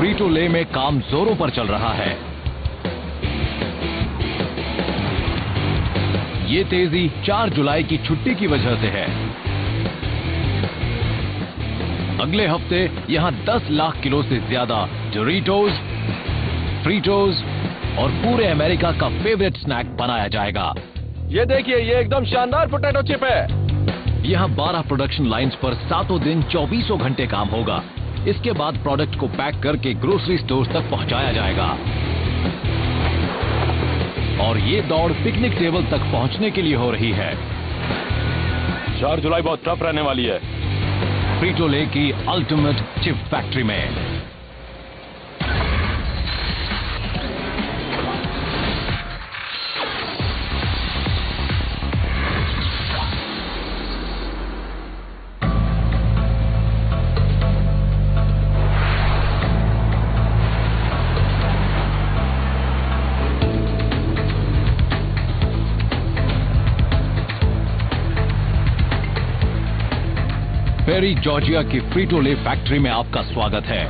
फ्रीटो ले में काम जोरों पर चल रहा है। ये तेजी 4 जुलाई की छुट्टी की वजह से है। अगले हफ्ते यहां 10 लाख किलो से ज्यादा डोरिटोस, फ्रीटोस और पूरे अमेरिका का फेवरेट स्नैक बनाया जाएगा। ये देखिए, ये एकदम शानदार पोटैटो चिप है। यहां 12 प्रोडक्शन लाइंस पर 7 दिन 24 घंटे काम होगा। इसके बाद प्रोडक्ट को पैक करके ग्रोसरी स्टोर तक पहुंचाया जाएगा और ये दौड़ पिकनिक टेबल तक पहुंचने के लिए हो रही है। 4 जुलाई बहुत टफ रहने वाली है। फ्रीटो ले की अल्टीमेट चिप फैक्ट्री में। पेरी जॉर्जिया की फ्रीटो ले फैक्ट्री में आपका स्वागत है।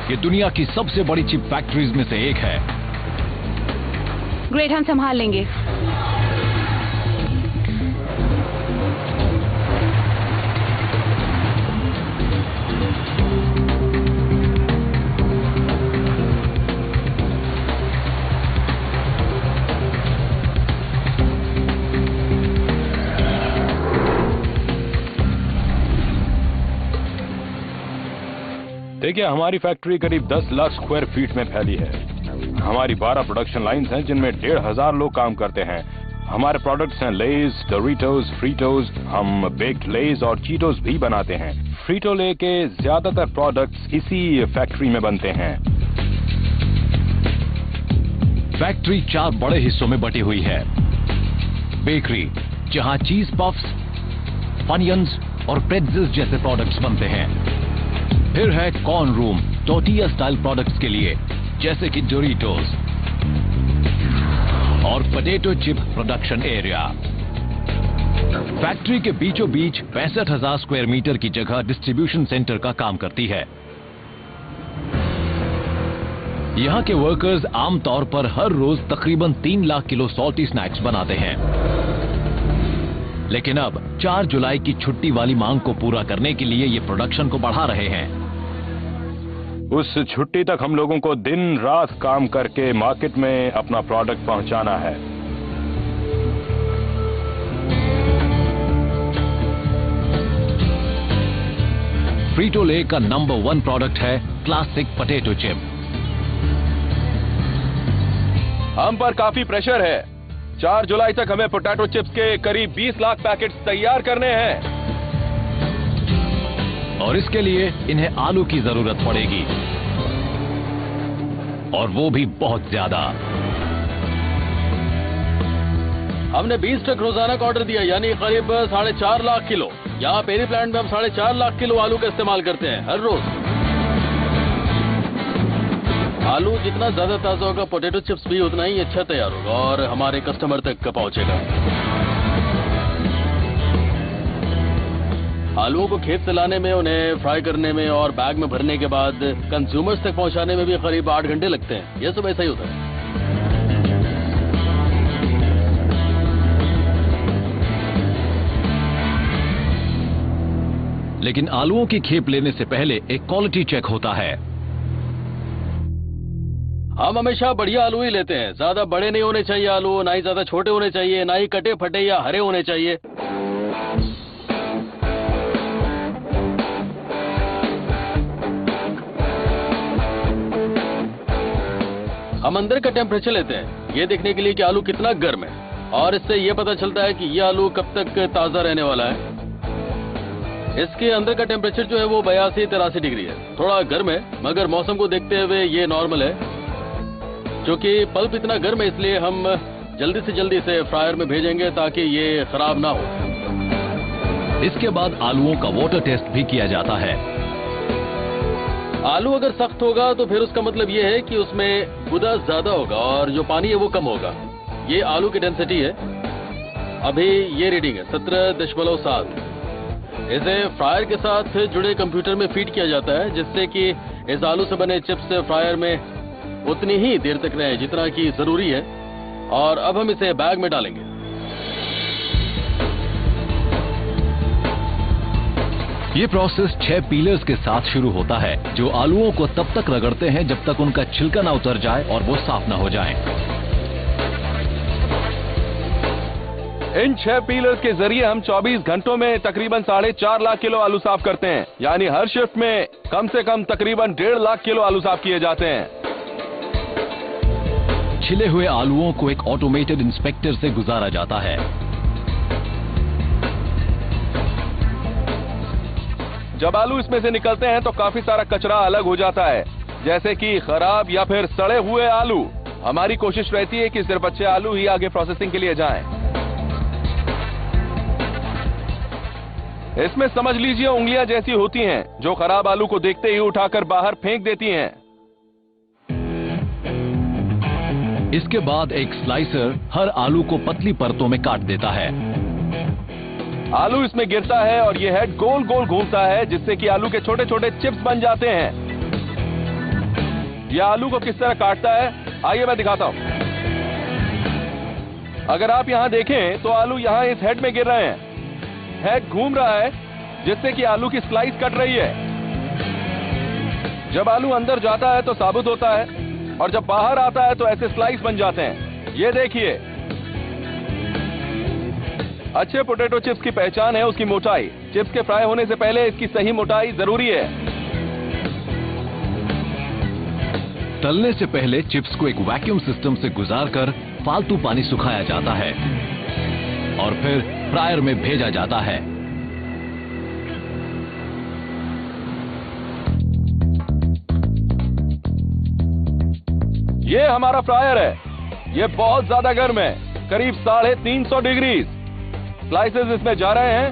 ये दुनिया की सबसे बड़ी चिप फैक्ट्रीज में से एक है। ग्रेट, हम संभाल लेंगे। देखिए, हमारी फैक्ट्री करीब 10 लाख स्क्वायर फीट में फैली है। हमारी 12 प्रोडक्शन लाइंस हैं जिनमें 1,500 लोग काम करते हैं। हमारे प्रोडक्ट्स हैं लेज, डोरिटोस, फ्रीटोस। हम बेक्ड लेज और चीटोस भी बनाते हैं। फ्रीटो ले के ज्यादातर प्रोडक्ट्स इसी फैक्ट्री में बनते हैं। फैक्ट्री 4 बड़े हिस्सों में बटी हुई है। बेकरी, जहां चीज पफ्स, फनियंस और प्रेट्ज़ल्स जैसे प्रोडक्ट्स बनते हैं। फिर है कॉर्न रूम, टोर्टिया स्टाइल प्रोडक्ट्स के लिए, जैसे कि डोरिटोस, और potato chip production area. Factory के बीचों बीच 65,000 स्क्वायर मीटर की जगह डिस्ट्रीब्यूशन सेंटर का काम करती है। यहां के वर्कर्स आमतौर पर हर रोज तकरीबन 3 लाख किलो सॉल्टी स्नैक्स बनाते हैं। लेकिन अब 4 जुलाई की छुट्टी वाली मांग को पूरा करने के लिए ये प्रोडक्शन को बढ़ा रहे हैं। उस छुट्टी तक हम लोगों को दिन रात काम करके मार्केट में अपना प्रोडक्ट पहुंचाना है। फ्रीटो ले का नंबर 1 प्रोडक्ट है क्लासिक पोटैटो चिप। हम पर काफी प्रेशर है। 4 जुलाई तक हमें पोटैटो चिप्स के करीब 20 लाख पैकेट्स तैयार करने हैं और इसके लिए इन्हें आलू की जरूरत पड़ेगी, और वो भी बहुत ज्यादा। हमने 20 ट्रक रोजाना का ऑर्डर दिया, यानी करीब 4.5 लाख किलो। यहाँ पेरी प्लांट में हम 4.5 लाख किलो आलू का इस्तेमाल करते हैं हर रोज। आलू जितना ज्यादा ताजा होगा, पोटैटो चिप्स भी उतना ही अच्छा तैयार होगा और हमारे कस्टमर तक पहुंचेगा। आलूओं को खेत से लाने में, उन्हें फ्राई करने में और बैग में भरने के बाद कंज्यूमर्स तक पहुंचाने में भी करीब 8 घंटे लगते हैं। यह सब ऐसा ही होता है। लेकिन आलूओं की खेप लेने से पहले एक क्वालिटी चेक होता है। हम हमेशा बढ़िया आलू ही लेते हैं। ज्यादा बड़े नहीं होने चाहिए आलू, ना ही ज्यादा छोटे होने चाहिए, ना ही कटे फटे या हरे होने चाहिए। हम अंदर का टेम्परेचर लेते हैं, ये देखने के लिए कि आलू कितना गर्म है, और इससे ये पता चलता है कि ये आलू कब तक ताजा रहने वाला है। इसके अंदर का टेम्परेचर जो है वो 82-83 डिग्री है। थोड़ा गर्म है, मगर मौसम को देखते हुए ये नॉर्मल है। क्योंकि पल्प इतना गर्म है, इसलिए हम जल्दी से जल्दी इसे फ्रायर में भेजेंगे ताकि ये खराब ना हो। इसके बाद आलूओं का वाटर टेस्ट भी किया जाता है। आलू अगर सख्त होगा तो फिर उसका मतलब ये है कि उसमें गुदा ज्यादा होगा और जो पानी है वो कम होगा। ये आलू की डेंसिटी है। अभी ये रीडिंग है 17.7। इसे फ्रायर के साथ जुड़े कंप्यूटर में फीड किया जाता है, जिससे कि इस आलू से बने चिप्स फ्रायर में उतनी ही देर तक रहे जितना कि जरूरी है। और अब हम इसे बैग में डालेंगे। ये प्रोसेस 6 पीलर्स के साथ शुरू होता है जो आलूओं को तब तक रगड़ते हैं जब तक उनका छिलका ना उतर जाए और वो साफ ना हो जाएं। इन 6 पीलर्स के जरिए हम 24 घंटों में तकरीबन 4.5 लाख किलो आलू साफ करते हैं। यानी हर शिफ्ट में कम से कम तकरीबन 1.5 लाख किलो आलू साफ किए जाते हैं। छिले हुए आलूओं को एक ऑटोमेटेड इंस्पेक्टर से गुजारा जाता है। जब आलू इसमें से निकलते हैं तो काफी सारा कचरा अलग हो जाता है, जैसे कि खराब या फिर सड़े हुए आलू। हमारी कोशिश रहती है कि सिर्फ अच्छे आलू ही आगे प्रोसेसिंग के लिए जाएं। इसमें समझ लीजिए उंगलियां जैसी होती हैं जो खराब आलू को देखते ही उठाकर बाहर फेंक देती हैं। इसके बाद एक स्लाइसर हर आलू को पतली परतों में काट देता है। आलू इसमें गिरता है और यह हेड गोल गोल घूमता है जिससे कि आलू के छोटे छोटे चिप्स बन जाते हैं। यह आलू को किस तरह काटता है आइए मैं दिखाता हूं। अगर आप यहां देखें तो आलू यहां इस हेड में गिर रहे हैं। हेड घूम रहा है जिससे कि आलू की स्लाइस कट रही है। जब आलू अंदर जाता है तो साबुत होता है और जब बाहर आता है तो ऐसे स्लाइस बन जाते हैं। ये देखिए, अच्छे पोटैटो चिप्स की पहचान है उसकी मोटाई। चिप्स के फ्राई होने से पहले इसकी सही मोटाई जरूरी है। तलने से पहले चिप्स को एक वैक्यूम सिस्टम से गुजारकर फालतू पानी सुखाया जाता है और फिर फ्रायर में भेजा जाता है। ये हमारा फ्रायर है। ये बहुत ज्यादा गर्म है, करीब 350 डिग्री। स्लाइसेस इसमें जा रहे हैं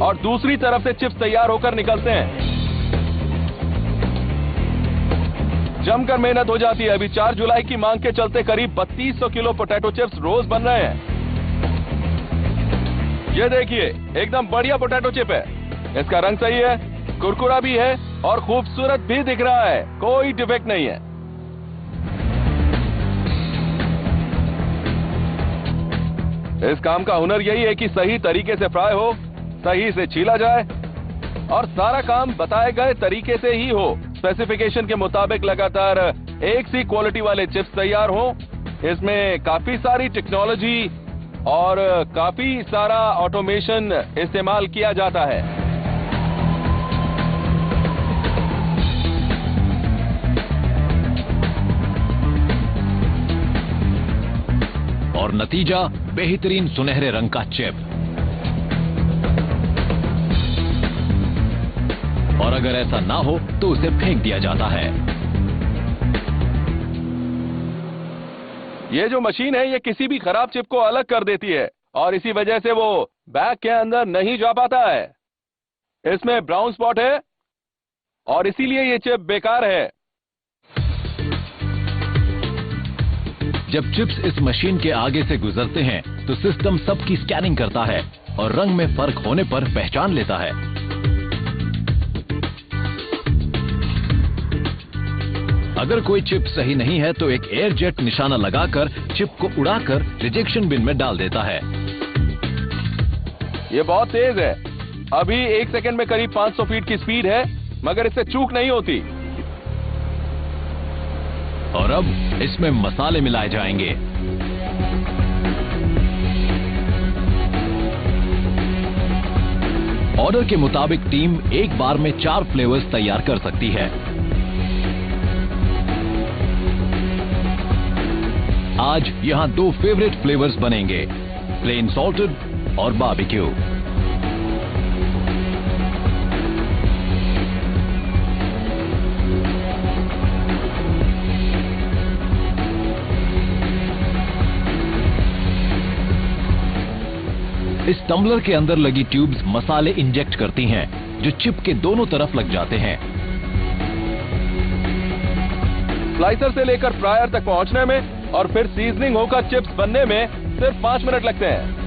और दूसरी तरफ से चिप्स तैयार होकर निकलते हैं। जमकर मेहनत हो जाती है। अभी 4 जुलाई की मांग के चलते करीब 3200 किलो पोटैटो चिप्स रोज बन रहे हैं। ये देखिए, एकदम बढ़िया पोटैटो चिप है। इसका रंग सही है, कुरकुरा भी है और खूबसूरत भी दिख रहा है। कोई डिफेक्ट नहीं है। इस काम का हुनर यही है कि सही तरीके से फ्राई हो, सही से छीला जाए और सारा काम बताए गए तरीके से ही हो। स्पेसिफिकेशन के मुताबिक लगातार एक सी क्वालिटी वाले चिप्स तैयार हो। इसमें काफी सारी टेक्नोलॉजी और काफी सारा ऑटोमेशन इस्तेमाल किया जाता है। और नतीजा बेहतरीन सुनहरे रंग का चिप। और अगर ऐसा ना हो तो उसे फेंक दिया जाता है। ये जो मशीन है ये किसी भी खराब चिप को अलग कर देती है और इसी वजह से वो बैग के अंदर नहीं जा पाता है। इसमें ब्राउन स्पॉट है और इसीलिए ये चिप बेकार है। जब चिप्स इस मशीन के आगे से गुजरते हैं तो सिस्टम सबकी स्कैनिंग करता है और रंग में फर्क होने पर पहचान लेता है। अगर कोई चिप सही नहीं है तो एक एयर जेट निशाना लगाकर चिप को उड़ाकर रिजेक्शन बिन में डाल देता है। ये बहुत तेज है। अभी 1 सेकंड में करीब 500 फीट की स्पीड है, मगर इससे चूक नहीं होती। और अब इसमें मसाले मिलाए जाएंगे। ऑर्डर के मुताबिक टीम एक बार में 4 फ्लेवर्स तैयार कर सकती है। आज यहां 2 फेवरेट फ्लेवर्स बनेंगे, प्लेन सॉल्टेड और बारबेक्यू। इस टम्बलर के अंदर लगी ट्यूब्स मसाले इंजेक्ट करती हैं, जो चिप के दोनों तरफ लग जाते हैं। स्लाइसर से लेकर फ्रायर तक पहुंचने में और फिर सीजनिंग होकर चिप्स बनने में सिर्फ 5 मिनट लगते हैं।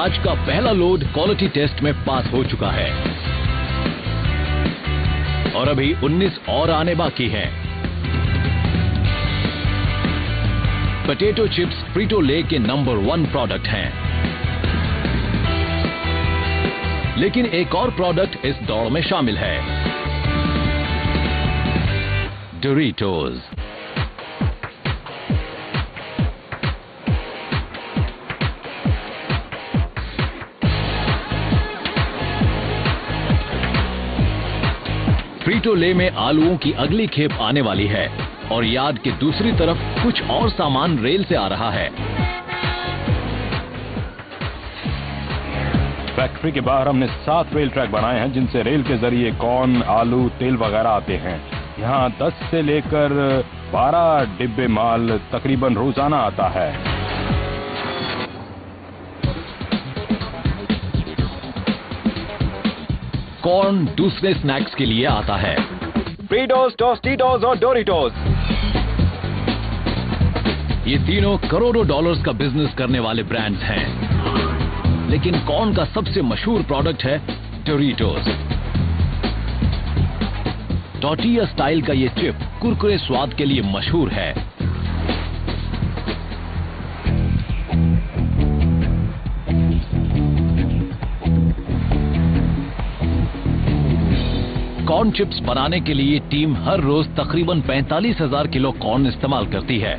आज का पहला लोड क्वालिटी टेस्ट में पास हो चुका है और अभी 19 और आने बाकी हैं। पोटैटो चिप्स फ्रीटो ले के नंबर 1 प्रोडक्ट हैं, लेकिन एक और प्रोडक्ट इस दौड़ में शामिल है, डोरिटोज। फ्रीटो ले में आलूओं की अगली खेप आने वाली है और यार्ड के दूसरी तरफ कुछ और सामान रेल से आ रहा है। फैक्ट्री के बाहर हमने 7 रेल ट्रैक बनाए हैं जिनसे रेल के जरिए कॉर्न, आलू, तेल वगैरह आते हैं। यहाँ 10 से लेकर 12 डिब्बे माल तकरीबन रोजाना आता है। कॉर्न दूसरे स्नैक्स के लिए आता है, फ्रीटोस, टोस्टिटोस और डोरिटोस। ये तीनों करोड़ों डॉलर्स का बिजनेस करने वाले ब्रांड्स हैं, लेकिन कॉर्न का सबसे मशहूर प्रोडक्ट है डोरिटोस। टॉर्टिया स्टाइल का ये चिप कुरकुरे स्वाद के लिए मशहूर है। कॉर्न चिप्स बनाने के लिए टीम हर रोज तकरीबन 45,000 किलो कॉर्न इस्तेमाल करती है।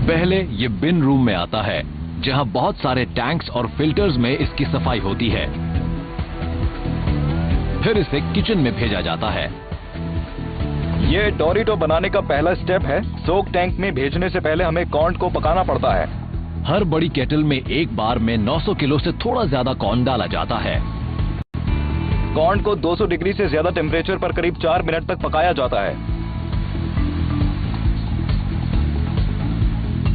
पहले ये बिन रूम में आता है जहां बहुत सारे टैंक्स और फिल्टर्स में इसकी सफाई होती है। फिर इसे किचन में भेजा जाता है। ये डोरिटो बनाने का पहला स्टेप है। सोक टैंक में भेजने से पहले हमें कॉर्न को पकाना पड़ता है। हर बड़ी केटल में एक बार में 900 किलो से थोड़ा ज्यादा कॉर्न डाला जाता है। कॉर्न को 200 डिग्री से ज्यादा टेम्परेचर पर करीब 4 मिनट तक पकाया जाता है।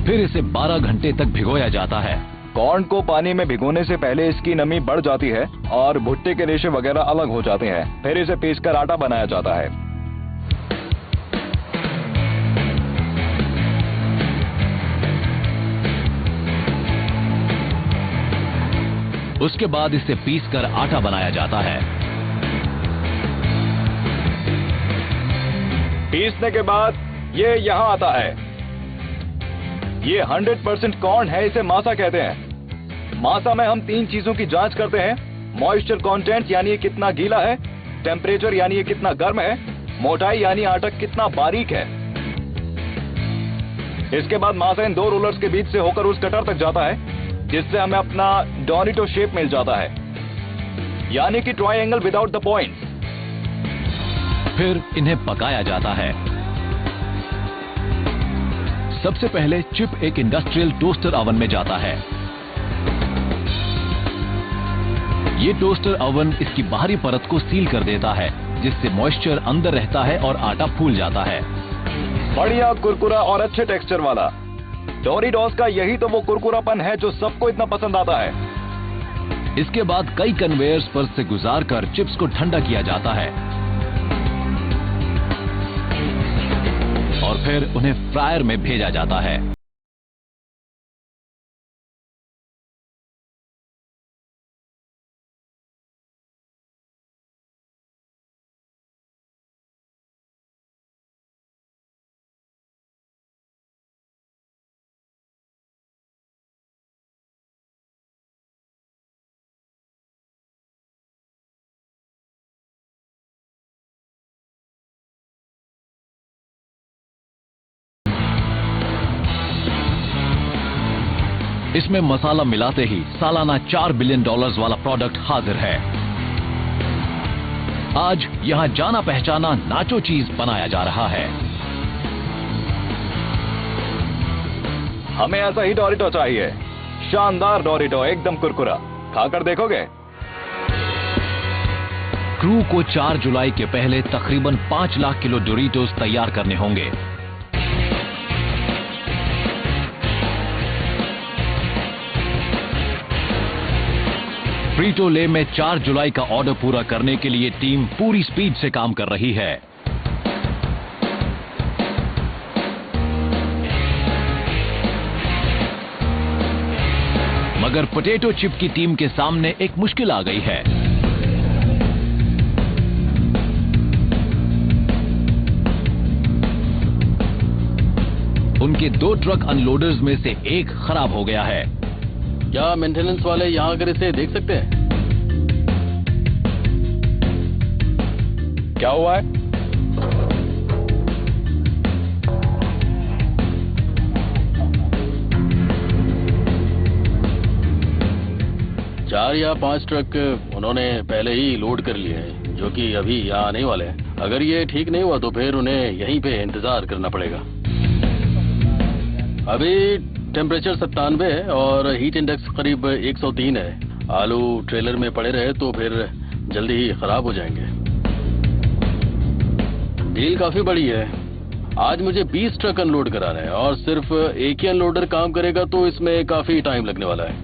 फिर इसे 12 घंटे तक भिगोया जाता है। कॉर्न को पानी में भिगोने से पहले इसकी नमी बढ़ जाती है और भुट्टे के रेशे वगैरह अलग हो जाते हैं। फिर इसे पीसकर आटा बनाया जाता है। उसके बाद इसे पीसकर आटा बनाया जाता है। पीसने के बाद ये यहाँ आता है। ये 100% कॉर्न है, इसे मासा कहते हैं। मासा में हम 3 चीजों की जांच करते हैं। मॉइस्चर कंटेंट यानी ये कितना गीला है, टेम्परेचर यानी ये कितना गर्म है, मोटाई यानी आटा कितना बारीक है। इसके बाद मासा इन 2 रोलर्स के बीच से होकर उस कटर तक जाता है जिससे हमें अपना डोरिटो शेप मिल जाता है, यानी कि ट्रायंगल विदाउट द पॉइंट्स। फिर इन्हें पकाया जाता है। सबसे पहले चिप एक इंडस्ट्रियल टोस्टर ओवन में जाता है। ये टोस्टर ओवन इसकी बाहरी परत को सील कर देता है जिससे मॉइस्चर अंदर रहता है और आटा फूल जाता है। बढ़िया कुरकुरा और अच्छे टेक्सचर वाला डोरिटोस का यही तो वो कुरकुरापन है जो सबको इतना पसंद आता है। इसके बाद कई कन्वेयर्स पर से गुजारकर चिप्स को ठंडा किया जाता है और फिर उन्हें फ्रायर में भेजा जाता है। इसमें मसाला मिलाते ही सालाना $4 बिलियन वाला प्रोडक्ट हाजिर है। आज यहां जाना पहचाना नाचो चीज बनाया जा रहा है। हमें ऐसा ही डोरिटो चाहिए, शानदार डोरिटो, एकदम कुरकुरा। खाकर देखोगे? क्रू को 4 जुलाई के पहले तकरीबन 5 लाख किलो डोरिटोस तैयार करने होंगे। फ्रीटो ले में 4 जुलाई का ऑर्डर पूरा करने के लिए टीम पूरी स्पीड से काम कर रही है। मगर पोटैटो चिप की टीम के सामने एक मुश्किल आ गई है। उनके 2 ट्रक अनलोडर्स में से एक खराब हो गया है। क्या मेंटेनेंस वाले यहाँ आकर इसे देख सकते हैं? क्या हुआ है? चार या 5 ट्रक उन्होंने पहले ही लोड कर लिए हैं, जो कि अभी यहाँ आने वाले हैं। अगर ये ठीक नहीं हुआ तो फिर उन्हें यहीं पे इंतजार करना पड़ेगा। अभी टेम्परेचर 97 है और हीट इंडेक्स करीब 103 है। आलू ट्रेलर में पड़े रहे तो फिर जल्दी ही खराब हो जाएंगे। डील काफी बड़ी है। आज मुझे 20 ट्रक अनलोड कराना है और सिर्फ एक ही अनलोडर काम करेगा तो इसमें काफी टाइम लगने वाला है।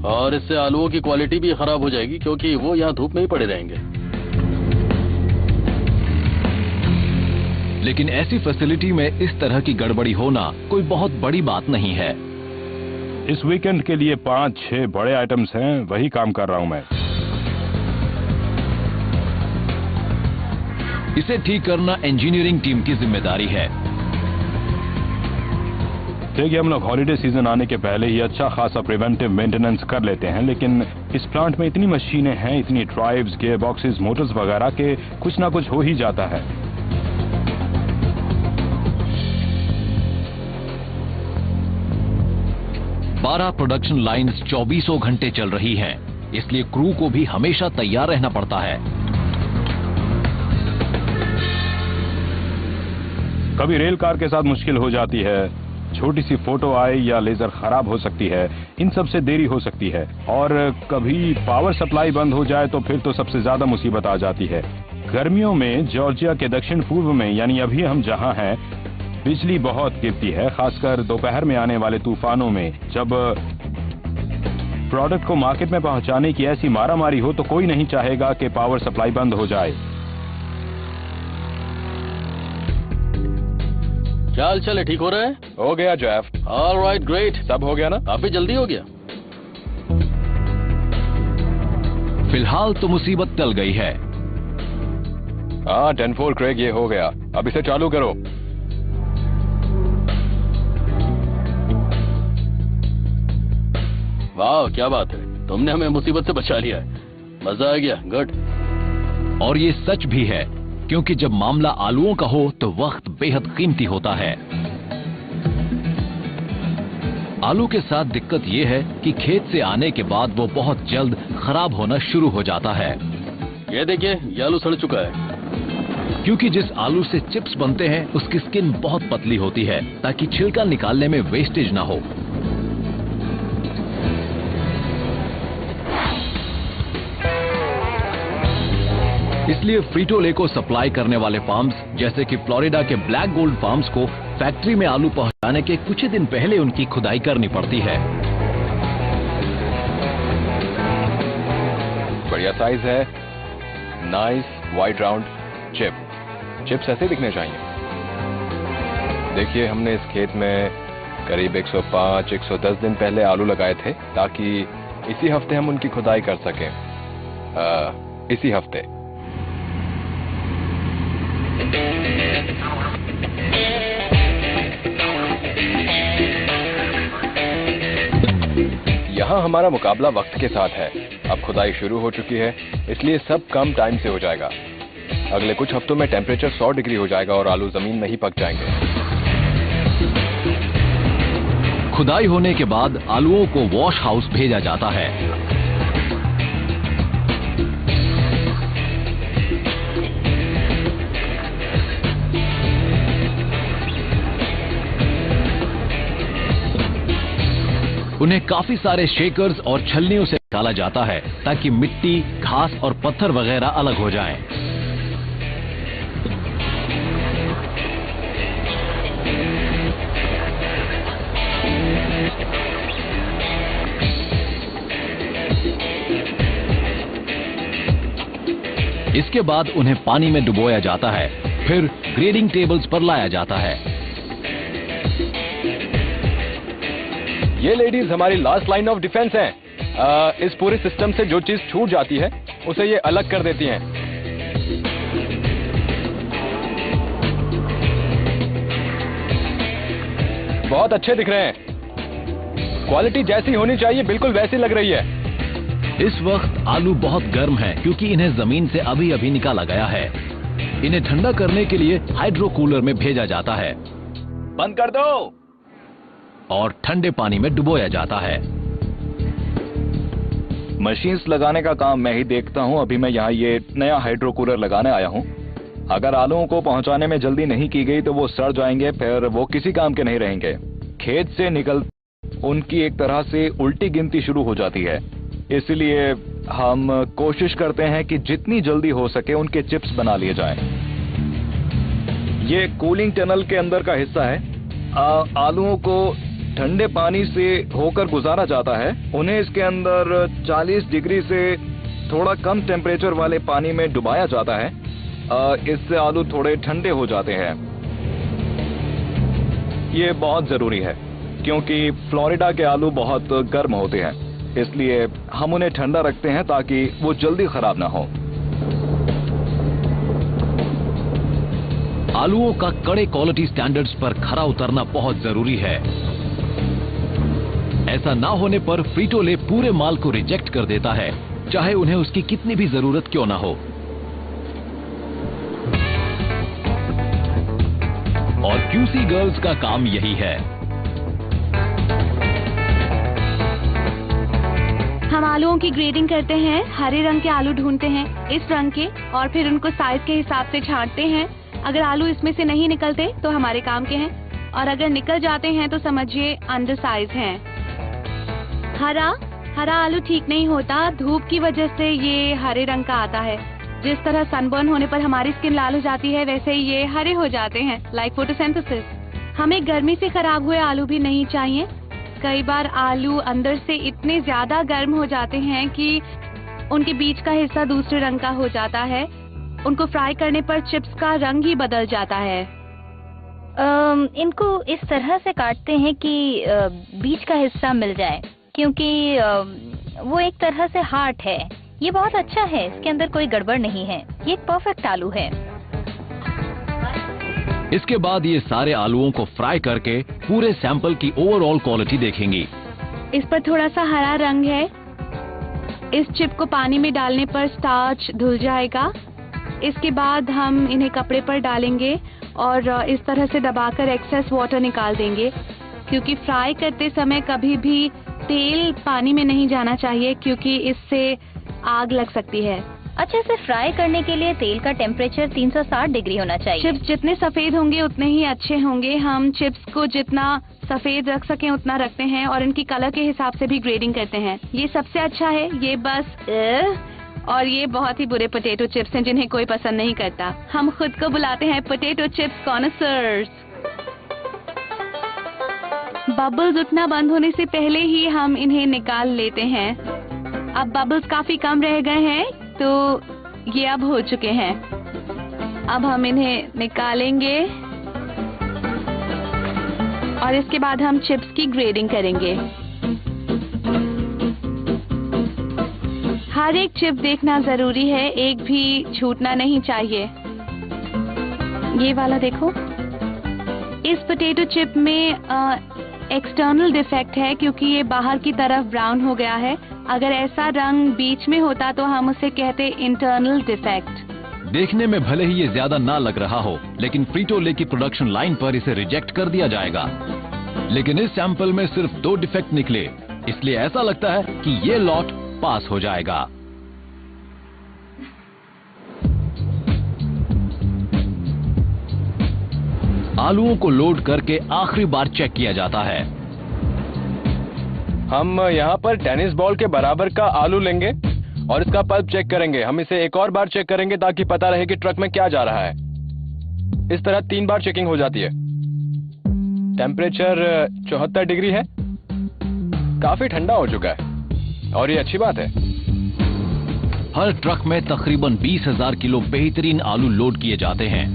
और इससे आलूओं की क्वालिटी भी खराब हो जाएगी क्योंकि वो यहाँ धूप में ही पड़े रहेंगे। लेकिन ऐसी फैसिलिटी में इस तरह की गड़बड़ी होना कोई बहुत बड़ी बात नहीं है। इस वीकेंड के लिए 5-6 बड़े आइटम्स हैं, वही काम कर रहा हूं मैं। इसे ठीक करना इंजीनियरिंग टीम की जिम्मेदारी है। देखिए, हम लोग हॉलिडे सीजन आने के पहले ही अच्छा खासा प्रिवेंटिव मेंटेनेंस कर लेते हैं, लेकिन इस प्लांट में इतनी मशीनें हैं, इतनी ड्राइव्स, गियर बॉक्सेस, मोटर्स वगैरह के कुछ ना कुछ हो ही जाता है। 12 प्रोडक्शन लाइन्स 24 घंटे चल रही हैं, इसलिए क्रू को भी हमेशा तैयार रहना पड़ता है। कभी रेल कार के साथ मुश्किल हो जाती है, छोटी सी फोटो आए या लेजर खराब हो सकती है, इन सब से देरी हो सकती है। और कभी पावर सप्लाई बंद हो जाए तो फिर तो सबसे ज्यादा मुसीबत आ जाती है। गर्मियों में जॉर्जिया के दक्षिण पूर्व में, यानी अभी हम जहां हैं, बिजली बहुत गिरती है, खासकर दोपहर में आने वाले तूफानों में। जब प्रोडक्ट को मार्केट में पहुंचाने की ऐसी मारामारी हो तो कोई नहीं चाहेगा कि पावर सप्लाई बंद हो जाए। क्या हाल चाल है? ठीक हो रहा है? हो गया जेफ। Alright, great. सब हो गया ना? काफी जल्दी हो गया। फिलहाल तो मुसीबत टल गई है। हाँ, 10-4 क्रेग, ये हो गया। अब इसे चालू करो। वाह, क्या बात है, तुमने हमें मुसीबत से बचा लिया है। मजा आ गया। गुड। और ये सच भी है, क्योंकि जब मामला आलूओं का हो तो वक्त बेहद कीमती होता है। आलू के साथ दिक्कत ये है कि खेत से आने के बाद वो बहुत जल्द खराब होना शुरू हो जाता है। ये देखिए, ये आलू सड़ चुका है। क्योंकि जिस आलू से चिप्स बनते हैं उसकी स्किन बहुत पतली होती है, ताकि छिलका निकालने में वेस्टेज ना हो। इसलिए फ्रीटो ले को सप्लाई करने वाले फार्म्स जैसे कि फ्लोरिडा के ब्लैक गोल्ड फार्म्स को फैक्ट्री में आलू पहुंचाने के कुछ ही दिन पहले उनकी खुदाई करनी पड़ती है। बढ़िया साइज है, नाइस वाइड राउंड चिप्स ऐसे दिखने चाहिए। देखिए, हमने इस खेत में करीब 105-110 दिन पहले आलू लगाए थे, ताकि इसी हफ्ते हम उनकी खुदाई कर सकें। इसी हफ्ते। यहाँ हमारा मुकाबला वक्त के साथ है। अब खुदाई शुरू हो चुकी है, इसलिए सब कम टाइम से हो जाएगा। अगले कुछ हफ्तों में टेम्परेचर 100 डिग्री हो जाएगा और आलू जमीन में ही पक जाएंगे। खुदाई होने के बाद आलूओं को वॉश हाउस भेजा जाता है। उन्हें काफी सारे शेकर्स और छलनियों से निकाला जाता है ताकि मिट्टी, घास और पत्थर वगैरह अलग हो जाएं। इसके बाद उन्हें पानी में डुबोया जाता है, फिर ग्रेडिंग टेबल्स पर लाया जाता है। ये लेडीज हमारी लास्ट लाइन ऑफ डिफेंस हैं। इस पूरे सिस्टम से जो चीज छूट जाती है उसे ये अलग कर देती हैं। बहुत अच्छे दिख रहे हैं। क्वालिटी जैसी होनी चाहिए बिल्कुल वैसी लग रही है। इस वक्त आलू बहुत गर्म हैं क्योंकि इन्हें जमीन से अभी अभी निकाला गया है। इन्हें ठंडा करने के लिए हाइड्रो कूलर में भेजा जाता है। बंद कर दो। और ठंडे पानी में डुबोया जाता है। मशीन्स लगाने का काम मैं ही देखता हूं। अभी मैं यहाँ ये नया हाइड्रो कूलर लगाने आया हूं। अगर आलूओं को पहुंचाने में जल्दी नहीं की गई तो वो सड़ जाएंगे, फिर वो किसी काम के नहीं रहेंगे। खेत से निकल उनकी एक तरह से उल्टी गिनती शुरू हो जाती है। इसलिए हम कोशिश करते हैं कि जितनी जल्दी हो सके उनके चिप्स बना लिए जाएं। ये कूलिंग टनल के अंदर का हिस्सा है। आलूओं को ठंडे पानी से होकर गुजारा जाता है। उन्हें इसके अंदर 40 डिग्री से थोड़ा कम टेम्परेचर वाले पानी में डुबाया जाता है। इससे आलू थोड़े ठंडे हो जाते हैं। ये बहुत जरूरी है क्योंकि फ्लोरिडा के आलू बहुत गर्म होते हैं, इसलिए हम उन्हें ठंडा रखते हैं ताकि वो जल्दी खराब ना हो। आलूओं का कड़े क्वालिटी स्टैंडर्ड्स पर खरा उतरना बहुत जरूरी है। ऐसा ना होने पर फ्रीटो ले पूरे माल को रिजेक्ट कर देता है, चाहे उन्हें उसकी कितनी भी जरूरत क्यों ना हो। और क्यूसी गर्ल्स का काम यही है। हम आलूओं की ग्रेडिंग करते हैं। हरे रंग के आलू ढूंढते हैं इस रंग के, और फिर उनको साइज के हिसाब से छांटते हैं। अगर आलू इसमें से नहीं निकलते तो हमारे काम के हैं, और अगर निकल जाते हैं तो समझिए अंडर साइज हैं। हरा आलू ठीक नहीं होता। धूप की वजह से ये हरे रंग का आता है। जिस तरह सनबर्न होने पर हमारी स्किन लाल हो जाती है, वैसे ही ये हरे हो जाते हैं, लाइक फोटोसिंथेसिस। हमें गर्मी से खराब हुए आलू भी नहीं चाहिए। कई बार आलू अंदर से इतने ज्यादा गर्म हो जाते हैं कि उनके बीच का हिस्सा दूसरे रंग का हो जाता है। उनको फ्राई करने पर चिप्स का रंग ही बदल जाता है। इनको इस तरह से काटते हैं कि बीच का हिस्सा मिल जाए, क्योंकि वो एक तरह से हार्ट है। ये बहुत अच्छा है, इसके अंदर कोई गड़बड़ नहीं है। ये एक परफेक्ट आलू है। इसके बाद ये सारे आलूओं को फ्राई करके पूरे सैंपल की ओवरऑल क्वालिटी देखेंगी। इस पर थोड़ा सा हरा रंग है। इस चिप को पानी में डालने पर स्टार्च धुल जाएगा। इसके बाद हम इन्हें कपड़े पर डालेंगे और इस तरह से दबाकर एक्सेस वाटर निकाल देंगे, क्योंकि फ्राई करते समय कभी भी तेल पानी में नहीं जाना चाहिए, क्योंकि इससे आग लग सकती है। अच्छा, इसे फ्राई करने के लिए तेल का टेम्परेचर 360 डिग्री होना चाहिए। चिप्स जितने सफेद होंगे उतने ही अच्छे होंगे। हम चिप्स को जितना सफेद रख सकें उतना रखते हैं, और इनकी कलर के हिसाब से भी ग्रेडिंग करते हैं। ये सबसे अच्छा है, ये बस और ये बहुत ही बुरे पोटैटो चिप्स हैं जिन्हें कोई पसंद नहीं करता। हम खुद को बुलाते हैं पोटैटो चिप्स कॉनसर्स। बबल्स उतना बंद होने से पहले ही हम इन्हें निकाल लेते हैं। अब बबल्स काफी कम रह गए हैं, तो ये अब हो चुके हैं। अब हम इन्हें निकालेंगे और इसके बाद हम चिप्स की ग्रेडिंग करेंगे। हर एक चिप देखना जरूरी है, एक भी छूटना नहीं चाहिए। ये वाला देखो, इस पोटैटो चिप में एक्सटर्नल डिफेक्ट है, क्योंकि ये बाहर की तरफ ब्राउन हो गया है। अगर ऐसा रंग बीच में होता तो हम उसे कहते इंटरनल डिफेक्ट। देखने में भले ही ये ज्यादा ना लग रहा हो, लेकिन फ्रीटो ले की प्रोडक्शन लाइन पर इसे रिजेक्ट कर दिया जाएगा। लेकिन इस सैंपल में सिर्फ 2 डिफेक्ट निकले, इसलिए ऐसा लगता है कि ये लॉट पास हो जाएगा। आलूओं को लोड करके आखिरी बार चेक किया जाता है। हम यहाँ पर टेनिस बॉल के बराबर का आलू लेंगे और इसका पल्प चेक करेंगे। हम इसे एक और बार चेक करेंगे ताकि पता रहे कि ट्रक में क्या जा रहा है। इस तरह 3 बार चेकिंग हो जाती है। टेम्परेचर 74 डिग्री है, काफी ठंडा हो चुका है और ये अच्छी बात है। हर ट्रक में तकरीबन 20,000 किलो बेहतरीन आलू लोड किए जाते हैं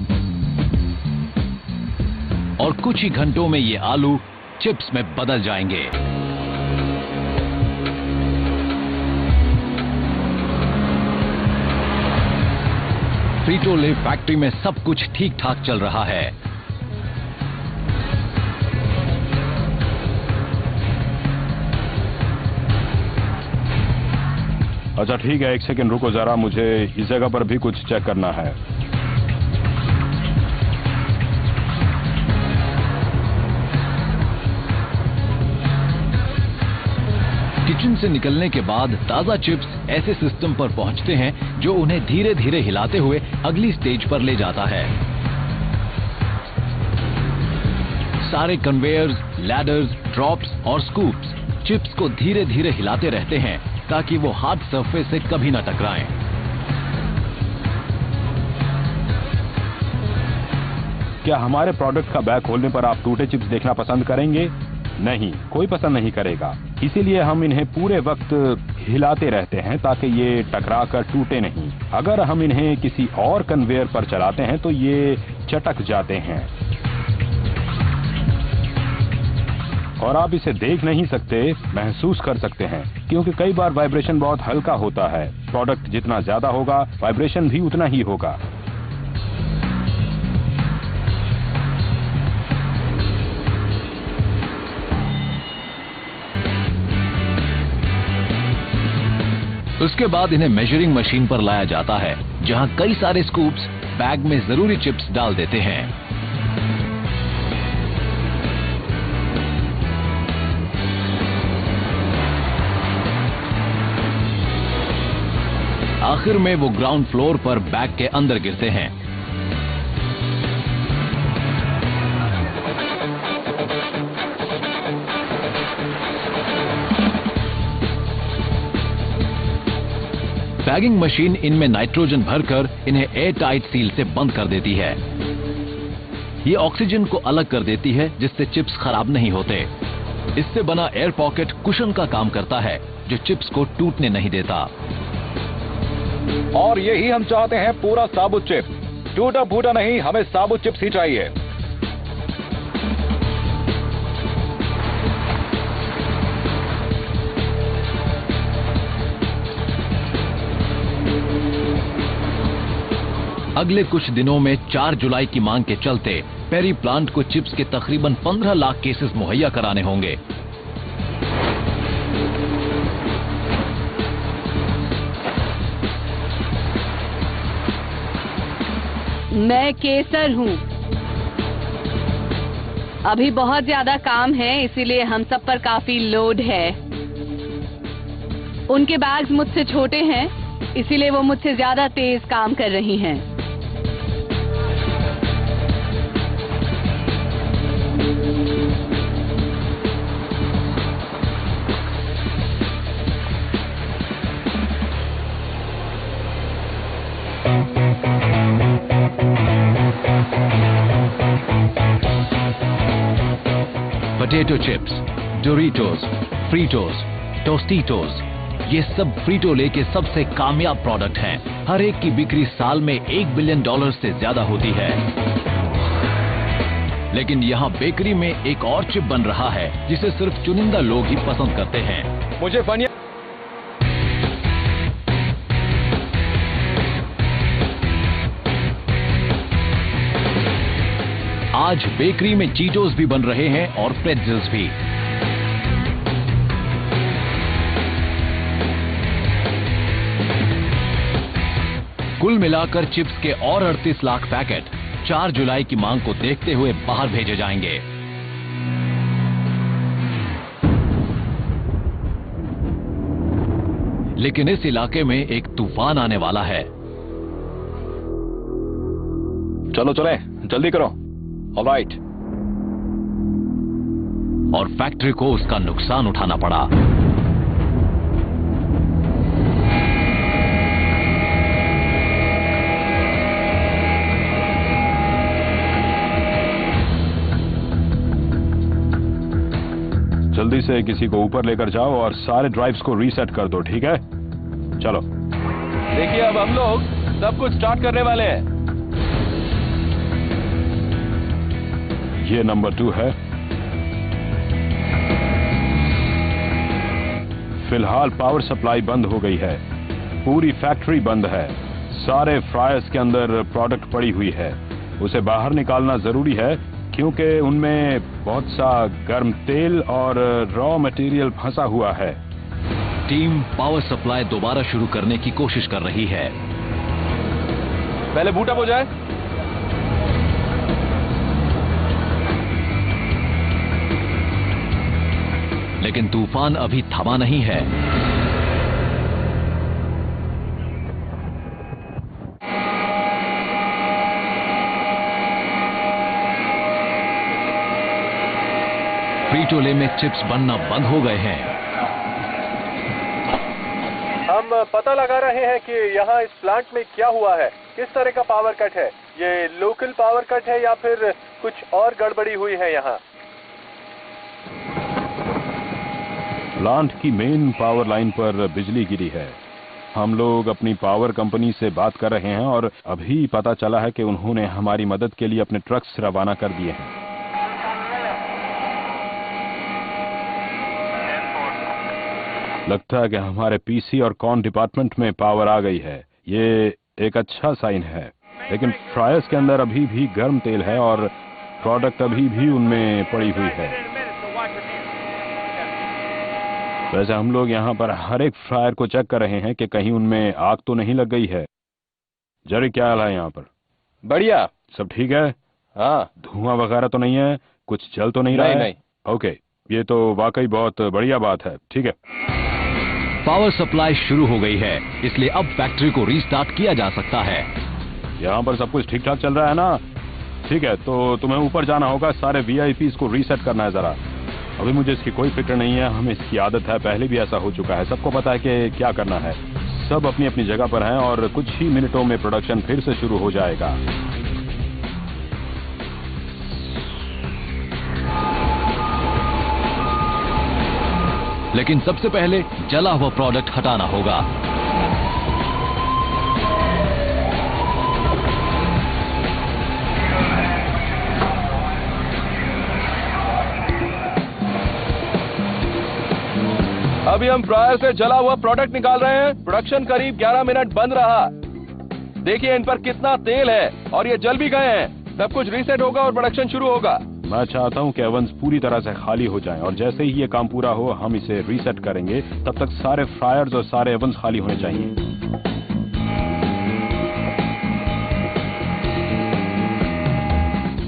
और कुछ ही घंटों में ये आलू चिप्स में बदल जाएंगे। फ्रीटो-ले फैक्ट्री में सब कुछ ठीक ठाक चल रहा है। अच्छा ठीक है, एक सेकंड रुको जरा, मुझे इस जगह पर भी कुछ चेक करना है। किचन से निकलने के बाद ताजा चिप्स ऐसे सिस्टम पर पहुंचते हैं जो उन्हें धीरे धीरे हिलाते हुए अगली स्टेज पर ले जाता है। सारे कन्वेयर्स, लैडर्स, ड्रॉप्स और स्कूप्स चिप्स को धीरे धीरे हिलाते रहते हैं ताकि वो हार्ड सरफेस से कभी न टकराएं। क्या हमारे प्रोडक्ट का बैग खोलने पर आप टूटे चिप्स देखना पसंद करेंगे? नहीं, कोई पसंद नहीं करेगा। इसीलिए हम इन्हें पूरे वक्त हिलाते रहते हैं ताकि ये टकरा कर टूटे नहीं। अगर हम इन्हें किसी और कन्वेयर पर चलाते हैं तो ये चटक जाते हैं और आप इसे देख नहीं सकते, महसूस कर सकते हैं, क्योंकि कई बार वाइब्रेशन बहुत हल्का होता है। प्रोडक्ट जितना ज्यादा होगा, वाइब्रेशन भी उतना ही होगा। उसके बाद इन्हें मेजरिंग मशीन पर लाया जाता है, जहां कई सारे स्कूप्स बैग में जरूरी चिप्स डाल देते हैं। आखिर में वो ग्राउंड फ्लोर पर बैग के अंदर गिरते हैं। बैगिंग मशीन इनमें नाइट्रोजन भरकर इन्हें एयर टाइट सील से बंद कर देती है। ये ऑक्सीजन को अलग कर देती है जिससे चिप्स खराब नहीं होते। इससे बना एयर पॉकेट कुशन का काम करता है जो चिप्स को टूटने नहीं देता। और यही हम चाहते हैं, पूरा साबुत चिप, टूटा फूटा नहीं, हमें साबुत चिप्स ही चाहिए। अगले कुछ दिनों में 4 जुलाई की मांग के चलते पेरी प्लांट को चिप्स के तकरीबन 15 लाख केसेस मुहैया कराने होंगे। मैं केसर हूँ। अभी बहुत ज्यादा काम है, इसीलिए हम सब पर काफी लोड है। उनके बैग्स मुझसे छोटे हैं, इसीलिए वो मुझसे ज्यादा तेज काम कर रही हैं। पोटैटो चिप्स, डोरिटोस, फ्रीटोस, टोस्टिटोस, ये सब फ्रीटो-ले के सबसे कामयाब प्रोडक्ट हैं। हर एक की बिक्री साल में $1 बिलियन से ज्यादा होती है। लेकिन यहाँ बेकरी में एक और चिप बन रहा है जिसे सिर्फ चुनिंदा लोग ही पसंद करते हैं। मुझे फनिया आज बेकरी में चीटोस भी बन रहे हैं और प्रेट्ज़ल्स भी। कुल मिलाकर चिप्स के और 38 लाख पैकेट 4 जुलाई की मांग को देखते हुए बाहर भेजे जाएंगे। लेकिन इस इलाके में एक तूफान आने वाला है। चलो चले, जल्दी करो। ऑलराइट। और फैक्ट्री को उसका नुकसान उठाना पड़ा। जल्दी से किसी को ऊपर लेकर जाओ और सारे ड्राइव्स को रीसेट कर दो, ठीक है? चलो। देखिए, अब हम लोग सब कुछ स्टार्ट करने वाले हैं। ये नंबर 2 है। फिलहाल पावर सप्लाई बंद हो गई है, पूरी फैक्ट्री बंद है। सारे फ्रायर्स के अंदर प्रोडक्ट पड़ी हुई है, उसे बाहर निकालना जरूरी है क्योंकि उनमें बहुत सा गर्म तेल और रॉ मटेरियल फंसा हुआ है। टीम पावर सप्लाई दोबारा शुरू करने की कोशिश कर रही है। पहले बूट अप हो जाए। लेकिन तूफान अभी थमा नहीं है। फ्रीटोले में चिप्स बनना बंद हो गए हैं। हम पता लगा रहे हैं कि यहाँ इस प्लांट में क्या हुआ है, किस तरह का पावर कट है। ये लोकल पावर कट है या फिर कुछ और गड़बड़ी हुई है यहाँ। प्लांट की मेन पावर लाइन पर बिजली गिरी है। हम लोग अपनी पावर कंपनी से बात कर रहे हैं और अभी पता चला है कि उन्होंने हमारी मदद के लिए अपने ट्रक्स रवाना कर दिए हैं। लगता है कि हमारे पीसी और कॉन डिपार्टमेंट में पावर आ गई है। ये एक अच्छा साइन है, लेकिन फ्रायर्स के अंदर अभी भी गर्म तेल है और प्रोडक्ट अभी भी उनमें पड़ी हुई है। वैसे हम लोग यहाँ पर हर एक फ्रायर को चेक कर रहे हैं कि कहीं उनमें आग तो नहीं लग गई है। जरी क्या हाल है यहाँ पर? बढ़िया, सब ठीक है? हाँ। धुआं वगैरह तो नहीं है? कुछ जल तो नहीं रहा है? नहीं। ओके, ये तो वाकई बहुत बढ़िया बात है। ठीक है, पावर सप्लाई शुरू हो गई है, इसलिए अब फैक्ट्री को रीस्टार्ट किया जा सकता है। यहाँ पर सब कुछ ठीक ठाक चल रहा है ना? ठीक है, तो तुम्हें ऊपर जाना होगा, सारे वीआईपीज़ को रीसेट करना है जरा। अभी मुझे इसकी कोई फिक्र नहीं है, हमें इसकी आदत है, पहले भी ऐसा हो चुका है, सबको पता है कि क्या करना है। सब अपनी अपनी जगह पर हैं और कुछ ही मिनटों में प्रोडक्शन फिर से शुरू हो जाएगा। लेकिन सबसे पहले जला हुआ प्रोडक्ट हटाना होगा। अभी हम फ्रायर से जला हुआ प्रोडक्ट निकाल रहे हैं। प्रोडक्शन करीब 11 मिनट बंद रहा। देखिए इन पर कितना तेल है और ये जल भी गए हैं। सब कुछ रीसेट होगा और प्रोडक्शन शुरू होगा। मैं चाहता हूं कि ओवंस पूरी तरह से खाली हो जाएं और जैसे ही ये काम पूरा हो हम इसे रीसेट करेंगे। तब तक सारे फ्रायर्स और सारे ओवंस खाली होने चाहिए।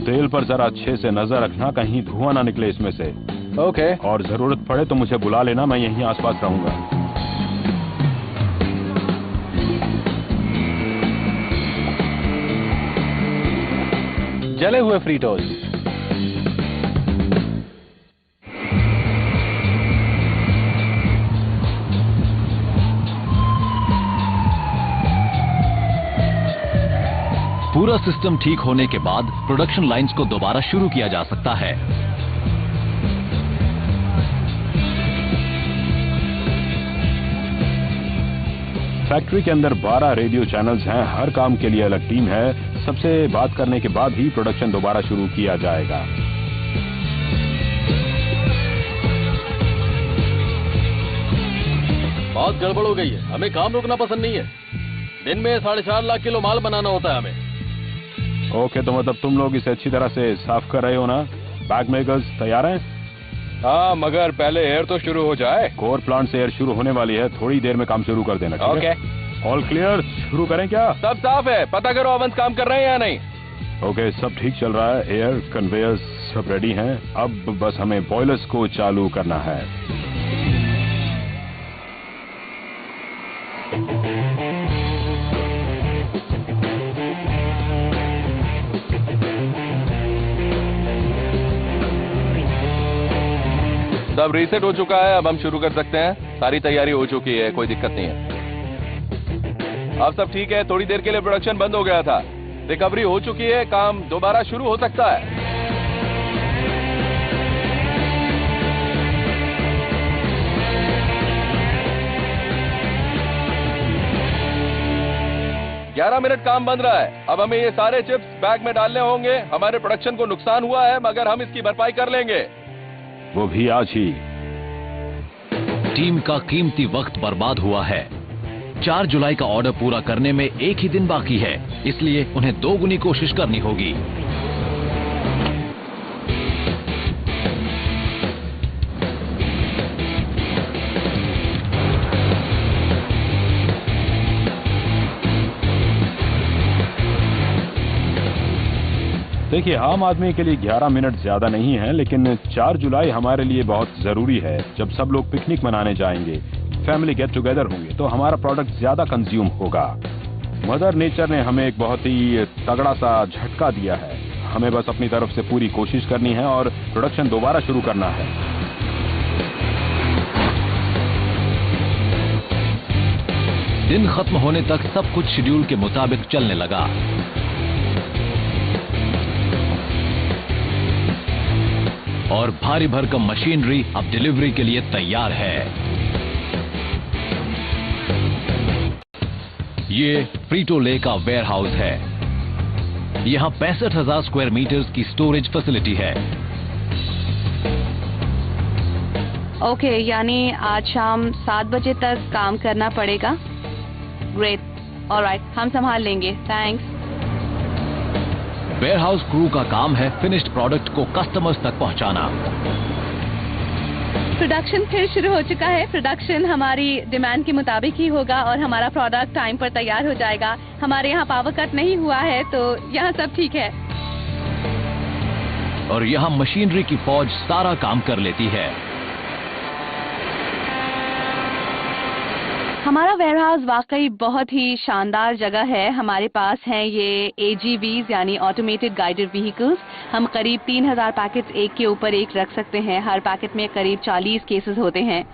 तेल पर जरा अच्छे से नजर रखना, कहीं धुआं ना निकले इसमें से। ओके। और जरूरत पड़े तो मुझे बुला लेना, मैं यहीं आसपास रहूंगा। जले हुए फ्रीटोस। पूरा सिस्टम ठीक होने के बाद प्रोडक्शन लाइंस को दोबारा शुरू किया जा सकता है। फैक्ट्री के अंदर 12 रेडियो चैनल्स हैं, हर काम के लिए अलग टीम है। सबसे बात करने के बाद ही प्रोडक्शन दोबारा शुरू किया जाएगा। बहुत गड़बड़ हो गई है, हमें काम रोकना पसंद नहीं है। दिन में 4.5 लाख किलो माल बनाना होता है हमें। ओके, तो मतलब तुम लोग इसे अच्छी तरह से साफ कर रहे हो ना? बैग मेकर्स तैयार हैं? हाँ, मगर पहले एयर तो शुरू हो जाए। कोर प्लांट से एयर शुरू होने वाली है, थोड़ी देर में काम शुरू कर देना। ओके। ऑल क्लियर, शुरू करें क्या? सब साफ है, पता करो ओवंस काम कर रहे हैं या नहीं। ओके, सब ठीक चल रहा है, एयर कन्वेयर्स सब रेडी हैं। अब बस हमें बॉयलर्स को चालू करना है। सब रीसेट हो चुका है, अब हम शुरू कर सकते हैं। सारी तैयारी हो चुकी है, कोई दिक्कत नहीं है। अब सब ठीक है। थोड़ी देर के लिए प्रोडक्शन बंद हो गया था, रिकवरी हो चुकी है, काम दोबारा शुरू हो सकता है। ग्यारह मिनट काम बंद रहा है। अब हमें ये सारे चिप्स बैग में डालने होंगे। हमारे प्रोडक्शन को नुकसान हुआ है, मगर हम इसकी भरपाई कर लेंगे, वो भी आज ही। टीम का कीमती वक्त बर्बाद हुआ है। 4 जुलाई का ऑर्डर पूरा करने में एक ही दिन बाकी है, इसलिए उन्हें 2 गुनी कोशिश करनी होगी। देखिए, आम आदमी के लिए 11 मिनट ज्यादा नहीं है, लेकिन 4 जुलाई हमारे लिए बहुत जरूरी है। जब सब लोग पिकनिक मनाने जाएंगे, फैमिली गेट टुगेदर होंगे, तो हमारा प्रोडक्ट ज्यादा कंज्यूम होगा। मदर नेचर ने हमें एक बहुत ही तगड़ा सा झटका दिया है। हमें बस अपनी तरफ से पूरी कोशिश करनी है और प्रोडक्शन दोबारा शुरू करना है। दिन खत्म होने तक सब कुछ शेड्यूल के मुताबिक चलने लगा। और भारी भरकम मशीनरी अब डिलीवरी के लिए तैयार है। ये फ्रीटो ले का वेयरहाउस है। यहां 65,000 स्क्वायर मीटर्स की स्टोरेज फैसिलिटी है। ओके, यानी आज शाम 7 बजे तक काम करना पड़ेगा। ग्रेट, ऑलराइट, हम संभाल लेंगे, थैंक्स। वेयरहाउस क्रू का काम है फिनिश्ड प्रोडक्ट को कस्टमर्स तक पहुंचाना। प्रोडक्शन फिर शुरू हो चुका है। प्रोडक्शन हमारी डिमांड के मुताबिक ही होगा और हमारा प्रोडक्ट टाइम पर तैयार हो जाएगा। हमारे यहाँ पावर कट नहीं हुआ है, तो यहाँ सब ठीक है। और यहाँ मशीनरी की फौज सारा काम कर लेती है। हमारा वेयरहाउस वाकई बहुत ही शानदार जगह है। हमारे पास हैं ये AGVs यानी ऑटोमेटेड गाइडेड व्हीकल्स। हम करीब 3000 पैकेट्स एक के ऊपर एक रख सकते हैं। हर पैकेट में करीब 40 केसेस होते हैं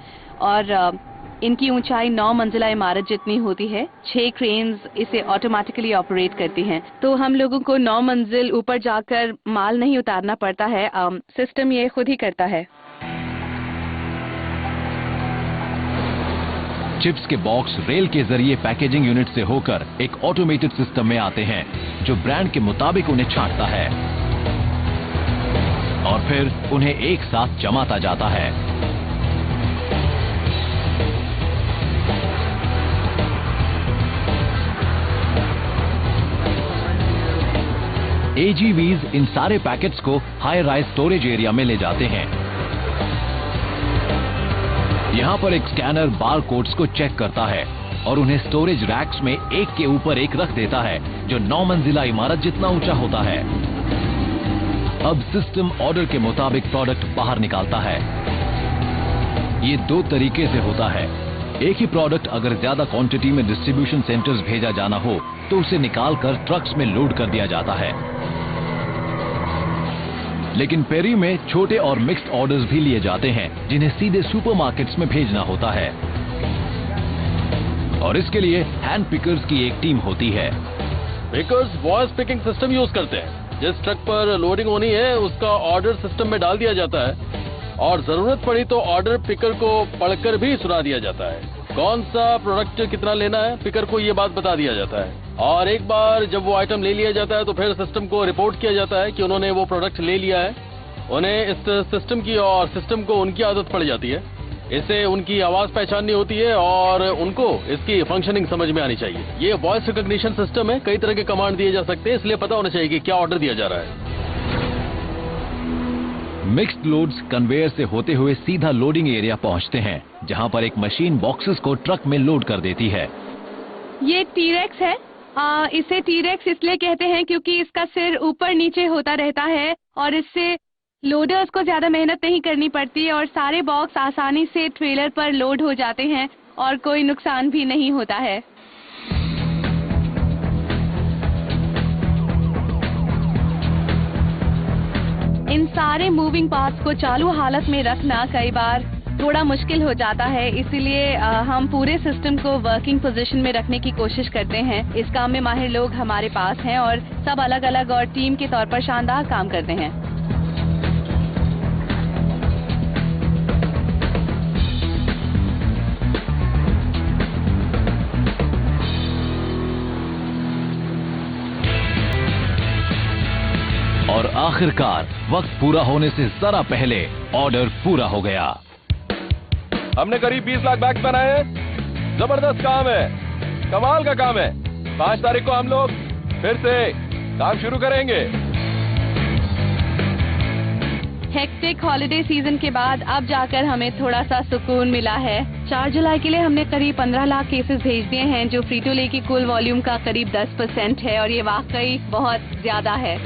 और इनकी ऊंचाई 9 मंजिला इमारत जितनी होती है। 6 क्रेन्स इसे ऑटोमेटिकली ऑपरेट करती हैं, तो हम लोगों को 9 मंजिल ऊपर जाकर माल नहीं उतारना पड़ता है। सिस्टम ये खुद ही करता है। चिप्स के बॉक्स रेल के जरिए पैकेजिंग यूनिट से होकर एक ऑटोमेटेड सिस्टम में आते हैं, जो ब्रांड के मुताबिक उन्हें छांटता है और फिर उन्हें एक साथ जमाता जाता है। AGVs इन सारे पैकेट्स को हाई राइज स्टोरेज एरिया में ले जाते हैं। यहाँ पर एक स्कैनर बार कोड्स को चेक करता है और उन्हें स्टोरेज रैक्स में एक के ऊपर एक रख देता है, जो 9 मंजिला इमारत जितना ऊंचा होता है। अब सिस्टम ऑर्डर के मुताबिक प्रोडक्ट बाहर निकालता है। ये 2 तरीके से होता है। एक ही प्रोडक्ट अगर ज्यादा क्वांटिटी में डिस्ट्रीब्यूशन सेंटर्स भेजा जाना हो, तो उसे निकालकर ट्रक्स में लोड कर दिया जाता है। लेकिन पेरी में छोटे और मिक्स्ड ऑर्डर्स भी लिए जाते हैं, जिन्हें सीधे सुपरमार्केट्स में भेजना होता है और इसके लिए हैंड पिकर्स की एक टीम होती है। Pickers voice picking system use करते हैं। जिस ट्रक पर लोडिंग होनी है उसका ऑर्डर सिस्टम में डाल दिया जाता है और जरूरत पड़ी तो ऑर्डर पिकर को पढ़कर भी सुना दिया जाता है। कौन सा प्रोडक्ट कितना लेना है, पिकर को ये बात बता दिया जाता है और एक बार जब वो आइटम ले लिया जाता है तो फिर सिस्टम को रिपोर्ट किया जाता है कि उन्होंने वो प्रोडक्ट ले लिया है। उन्हें इस सिस्टम की और सिस्टम को उनकी आदत पड़ जाती है। इससे उनकी आवाज पहचाननी होती है और उनको इसकी फंक्शनिंग समझ में आनी चाहिए। ये वॉइस रिकॉग्निशन सिस्टम है। कई तरह के कमांड दिए जा सकते हैं, इसलिए पता होना चाहिए कि क्या ऑर्डर दिया जा रहा है। मिक्स्ड लोड्स कन्वेयर से होते हुए सीधा लोडिंग एरिया पहुंचते हैं, जहां पर एक मशीन बॉक्सेस को ट्रक में लोड कर देती है। ये टीरेक्स है। इसे टीरेक्स इसलिए कहते हैं क्योंकि इसका सिर ऊपर नीचे होता रहता है और इससे लोडर्स को ज्यादा मेहनत नहीं करनी पड़ती और सारे बॉक्स आसानी से ट्रेलर पर लोड हो जाते हैं और कोई नुकसान भी नहीं होता है। इन सारे मूविंग पार्ट्स को चालू हालत में रखना कई बार थोड़ा मुश्किल हो जाता है, इसीलिए हम पूरे सिस्टम को वर्किंग पोजीशन में रखने की कोशिश करते हैं। इस काम में माहिर लोग हमारे पास हैं और सब अलग अलग और टीम के तौर पर शानदार काम करते हैं। और आखिरकार वक्त पूरा होने से जरा पहले ऑर्डर पूरा हो गया। हमने करीब 20 लाख बैग्स बनाए हैं। जबरदस्त काम है। कमाल का काम है। 5 तारीख को हम लोग फिर से काम शुरू करेंगे। हेक्टिक हॉलिडे सीजन के बाद अब जाकर हमें थोड़ा सा सुकून मिला है। 4 जुलाई के लिए हमने करीब 15 लाख केसेस भेज दिए हैं, जो फ्री टू ले की कुल वॉल्यूम का करीब 10% है, और ये वाकई बहुत ज्यादा है।